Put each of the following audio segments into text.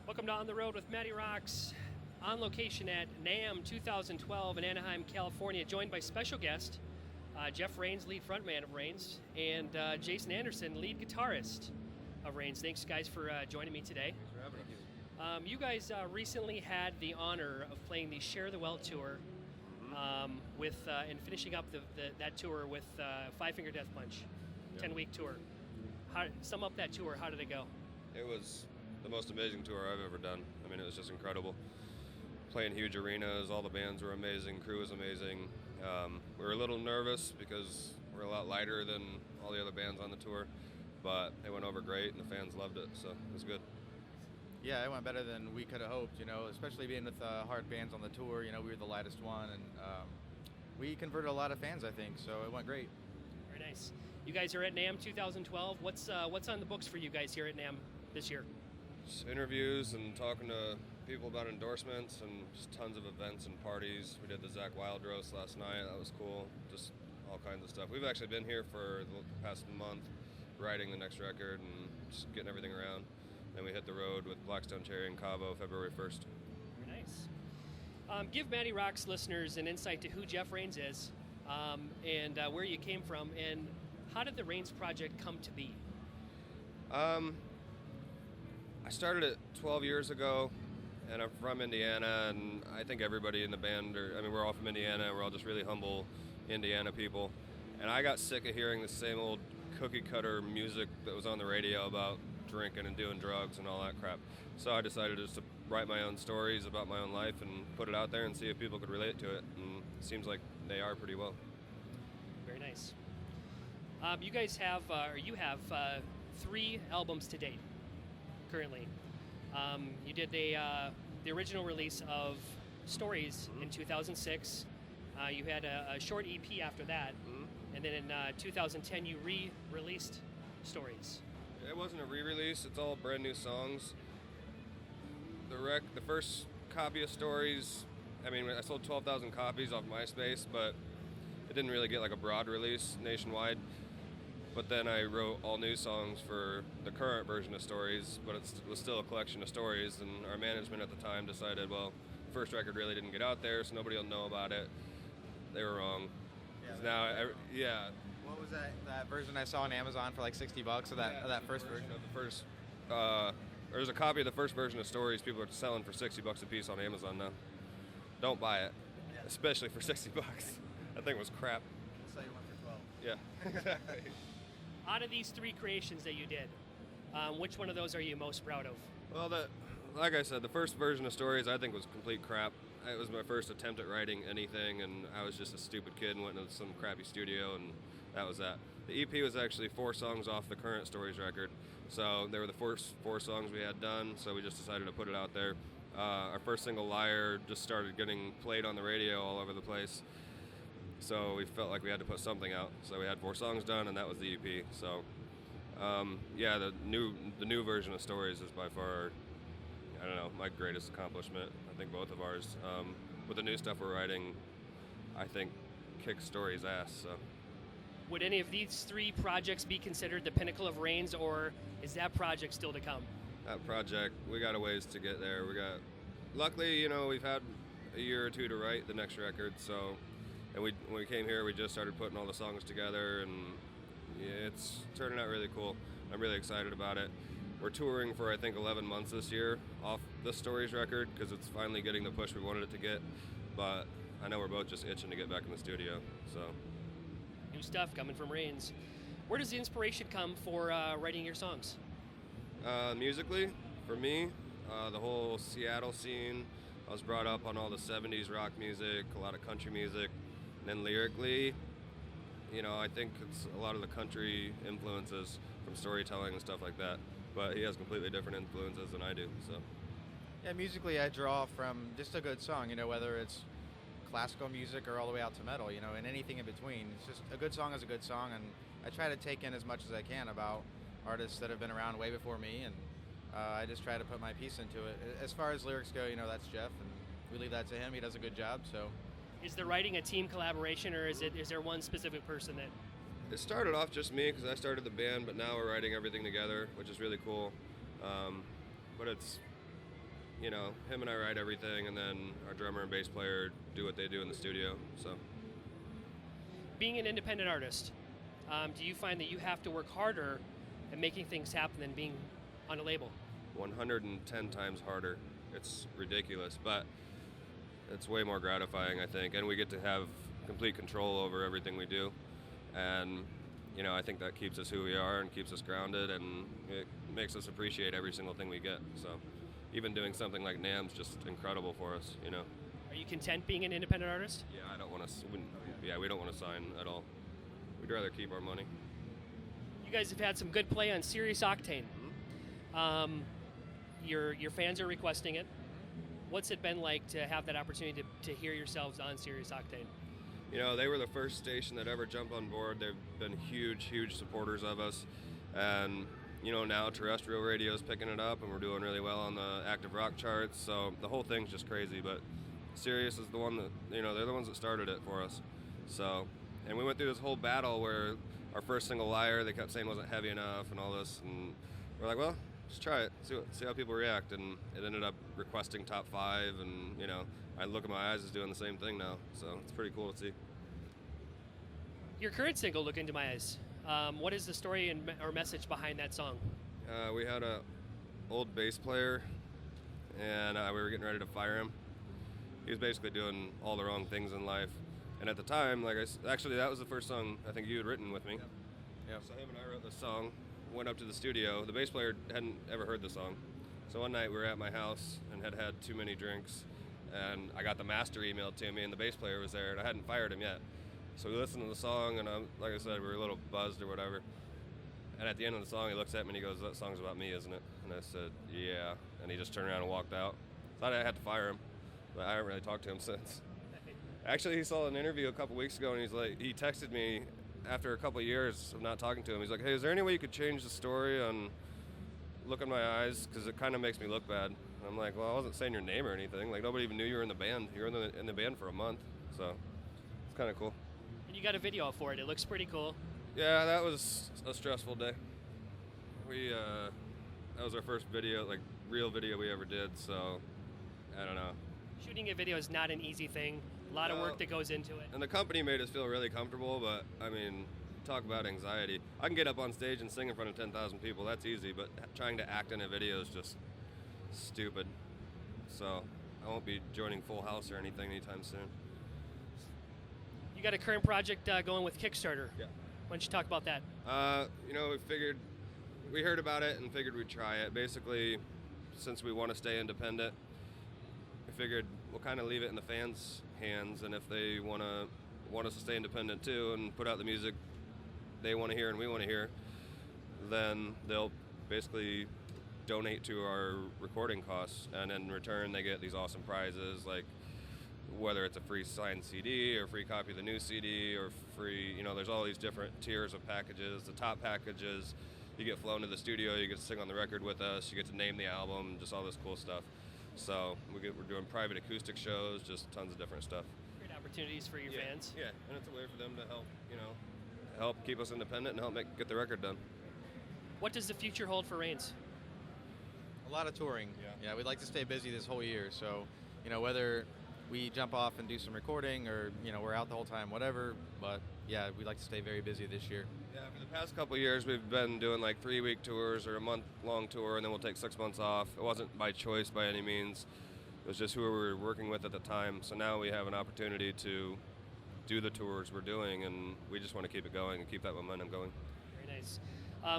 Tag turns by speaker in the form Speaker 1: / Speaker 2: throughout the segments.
Speaker 1: Welcome to On the Road with MattyRocks, on location at NAMM 2012 in Anaheim, California, joined by special guest Jeff Rains, lead frontman of Rains, and Jason Anderson, lead guitarist of Rains. Thanks, guys, for joining me today.
Speaker 2: Thanks for having us.
Speaker 1: You guys recently had the honor of playing the Share the Well tour, with and finishing up that tour with Five Finger Death Punch, 10-week tour. Sum up that tour. How did it go?
Speaker 2: It was the most amazing tour I've ever done. I mean, it was just incredible. Playing huge arenas, all the bands were amazing, crew was amazing. We were a little nervous because we're a lot lighter than all the other bands on the tour, but it went over great and the fans loved it, so it was good.
Speaker 3: Yeah, it went better than we could have hoped, especially being with hard bands on the tour. We were the lightest one, and we converted a lot of fans, I think, so it went great.
Speaker 1: Very nice. You guys are at NAMM 2012. What's on the books for you guys here at NAMM this year?
Speaker 2: Just interviews and talking to people about endorsements and just tons of events and parties. We did the Zach Wild roast last night. That was cool. Just all kinds of stuff. We've actually been here for the past month writing the next record and just getting everything around. Then we hit the road with Blackstone Cherry and Cabo February 1st.
Speaker 1: Very nice. Give MattyRocks listeners an insight to who Jeff Rains is, and where you came from, and how did the Rains project come to be?
Speaker 2: I started it 12 years ago, and I'm from Indiana, and I think everybody in the band, we're all from Indiana, we're all just really humble Indiana people. And I got sick of hearing the same old cookie-cutter music that was on the radio about drinking and doing drugs and all that crap. So I decided just to write my own stories about my own life and put it out there and see if people could relate to it, and it seems like they are pretty well.
Speaker 1: Very nice. You guys have, you have 3 albums to date. Currently, you did the original release of Stories in 2006. You had a short EP after that, and then in 2010 you re-released Stories.
Speaker 2: It wasn't a re-release; it's all brand new songs. The first copy of Stories, I sold 12,000 copies off MySpace, but it didn't really get like a broad release nationwide. But then I wrote all new songs for the current version of Stories, but it was still a collection of stories, and our management at the time decided, well, the first record really didn't get out there, so nobody will know about it. They were wrong.
Speaker 3: Yeah. What was that version I saw on Amazon for like $60 of that first version?
Speaker 2: There's a copy of the first version of Stories people are selling for $60 a piece on Amazon now. Don't buy it, especially for $60. That thing was crap.
Speaker 3: I'll sell you one for 12.
Speaker 2: Yeah, exactly.
Speaker 1: Out of these 3 creations that you did, which one of those are you most proud of?
Speaker 2: Well, like I said, the first version of Stories I think was complete crap. It was my first attempt at writing anything, and I was just a stupid kid and went into some crappy studio, and that was that. The EP was actually 4 songs off the current Stories record, so they were the first 4 songs we had done, so we just decided to put it out there. Our first single, Liar, just started getting played on the radio all over the place. So we felt like we had to put something out. So we had 4 songs done, and that was the EP. So, the new version of Stories is by far, my greatest accomplishment. I think both of ours. With the new stuff we're writing, I think kicks Stories' ass. So.
Speaker 1: Would any of these 3 projects be considered the pinnacle of Rains, or is that project still to come?
Speaker 2: That project, we got a ways to get there. Luckily, we've had a year or 2 to write the next record, so. And when we came here, we just started putting all the songs together, and it's turning out really cool. I'm really excited about it. We're touring for, I think, 11 months this year off the Stories record because it's finally getting the push we wanted it to get. But I know we're both just itching to get back in the studio. So
Speaker 1: new stuff coming from Rains. Where does the inspiration come for writing your songs?
Speaker 2: Musically, for me, the whole Seattle scene. I was brought up on all the 70s rock music, a lot of country music. And then lyrically, I think it's a lot of the country influences from storytelling and stuff like that. But he has completely different influences than I do. So,
Speaker 3: yeah, musically I draw from just a good song, whether it's classical music or all the way out to metal, and anything in between. It's just a good song is a good song, and I try to take in as much as I can about artists that have been around way before me, and I just try to put my piece into it. As far as lyrics go, that's Jeff, and we leave that to him. He does a good job, so.
Speaker 1: Is the writing a team collaboration, or is there one specific person that?
Speaker 2: It started off just me because I started the band, but now we're writing everything together, which is really cool. But it's you know, him and I write everything, and then our drummer and bass player do what they do in the studio. So,
Speaker 1: Being an independent artist, do you find that you have to work harder at making things happen than being on a label?
Speaker 2: 110 times harder. It's ridiculous, but it's way more gratifying, I think, and we get to have complete control over everything we do. And you know, I think that keeps us who we are and keeps us grounded, and it makes us appreciate every single thing we get. So even doing something like NAMM's just incredible for us, you know.
Speaker 1: Are you content being an independent artist?
Speaker 2: Yeah, I don't want to. We don't want to sign at all. We'd rather keep our money.
Speaker 1: You guys have had some good play on Sirius Octane. Your fans are requesting it. What's it been like to have that opportunity to hear yourselves on Sirius Octane?
Speaker 2: You know, they were the first station that ever jumped on board. They've been huge supporters of us. And, you know, now terrestrial radio is picking it up, and we're doing really well on the active rock charts. So the whole thing's just crazy. But Sirius is the one that, you know, they're the ones that started it for us. So, and we went through this whole battle where our first single, Liar, they kept saying wasn't heavy enough and all this. And we're like, well, just try it, see how people react. And it ended up requesting top 5, and, you know, I Look in My Eyes is doing the same thing now, so it's pretty cool to see.
Speaker 1: Your current single, Look Into My Eyes, what is the story or message behind that song?
Speaker 2: We had a old bass player, and we were getting ready to fire him. He was basically doing all the wrong things in life. And at the time, actually that was the first song I think you had written with me.
Speaker 3: Yep.
Speaker 2: So him and I wrote this song, went up to the studio. The bass player hadn't ever heard the song. So one night we were at my house and had too many drinks, and I got the master emailed to me, and the bass player was there, and I hadn't fired him yet. So we listened to the song, and like I said, we were a little buzzed or whatever. And at the end of the song, he looks at me and he goes, "That song's about me, isn't it?" And I said, "Yeah." And he just turned around and walked out. Thought I had to fire him, but I haven't really talked to him since. Actually, he saw an interview a couple weeks ago, and he texted me after a couple years of not talking to him. He's like, "Hey, is there any way you could change the story on Look in My Eyes? Because it kind of makes me look bad." And I'm like, "Well, I wasn't saying your name or anything. Like, nobody even knew you were in the band. You were in the band for a month, so it's kind of cool."
Speaker 1: And you got a video for it. It looks pretty cool.
Speaker 2: Yeah, that was a stressful day. That was our first video, like real video we ever did. So I don't know.
Speaker 1: Shooting a video is not an easy thing. A lot of work that goes into it.
Speaker 2: And the company made us feel really comfortable, but I mean, talk about anxiety. I can get up on stage and sing in front of 10,000 people, that's easy, but trying to act in a video is just stupid. So I won't be joining Full House or anything anytime soon.
Speaker 1: You got a current project going with Kickstarter.
Speaker 2: Yeah.
Speaker 1: Why don't you talk about that?
Speaker 2: You know, we heard about it and figured we'd try it. Basically, since we want to stay independent, we figured we'll kind of leave it in the fans' hands, and if they want us to stay independent too and put out the music they want to hear and we want to hear, then they'll basically donate to our recording costs, and in return they get these awesome prizes, like whether it's a free signed CD or free copy of the new CD or free, you know, there's all these different tiers of packages. The top packages, you get flown to the studio, you get to sing on the record with us, you get to name the album, just all this cool stuff. So we're doing private acoustic shows, just tons of different stuff.
Speaker 1: Great opportunities for your fans.
Speaker 2: Yeah, and it's a way for them to help, you know, help keep us independent and help get the record done.
Speaker 1: What does the future hold for Rains?
Speaker 3: A lot of touring. Yeah, we'd like to stay busy this whole year. So, you know, whether we jump off and do some recording or, you know, we're out the whole time, whatever. But yeah, we'd like to stay very busy this year.
Speaker 2: Yeah, for the past couple of years, we've been doing like 3-week tours or a month-long tour, and then we'll take 6 months off. It wasn't by choice by any means. It was just who we were working with at the time. So now we have an opportunity to do the tours we're doing, and we just want to keep it going and keep that momentum going.
Speaker 1: Very nice.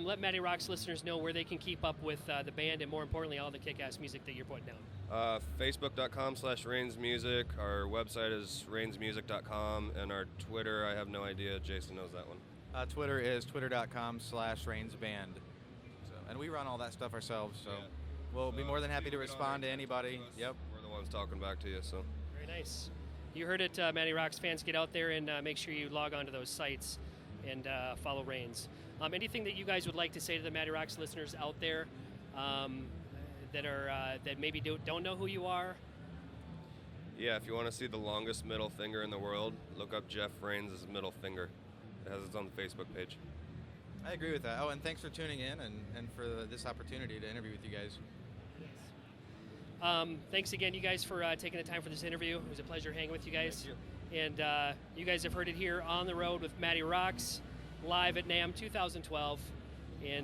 Speaker 1: Let MattyRocks listeners know where they can keep up with the band and, more importantly, all the kick-ass music that you're putting out.
Speaker 2: Facebook.com/RainsMusic. Our website is rainsmusic.com, and our Twitter, I have no idea. Jason knows that one.
Speaker 3: Twitter is twitter.com/RainsBand. So, and we run all that stuff ourselves, so we'll be more than happy to respond to anybody. Yep.
Speaker 2: We're the ones talking back to you, so.
Speaker 1: Very nice. You heard it, MattyRocks fans. Get out there and make sure you log on to those sites and follow Rains. Anything that you guys would like to say to the MattyRocks listeners out there that maybe don't know who you are?
Speaker 2: Yeah, if you want to see the longest middle finger in the world, look up Jeff Rains' middle finger. It has its on the Facebook page.
Speaker 3: I agree with that. Oh, and thanks for tuning in and for this opportunity to interview with you guys.
Speaker 1: Thanks again, you guys, for taking the time for this interview. It was a pleasure hanging with you guys.
Speaker 2: Thank
Speaker 1: And you guys have heard it here on the road with Matty Rocks, live at NAMM 2012.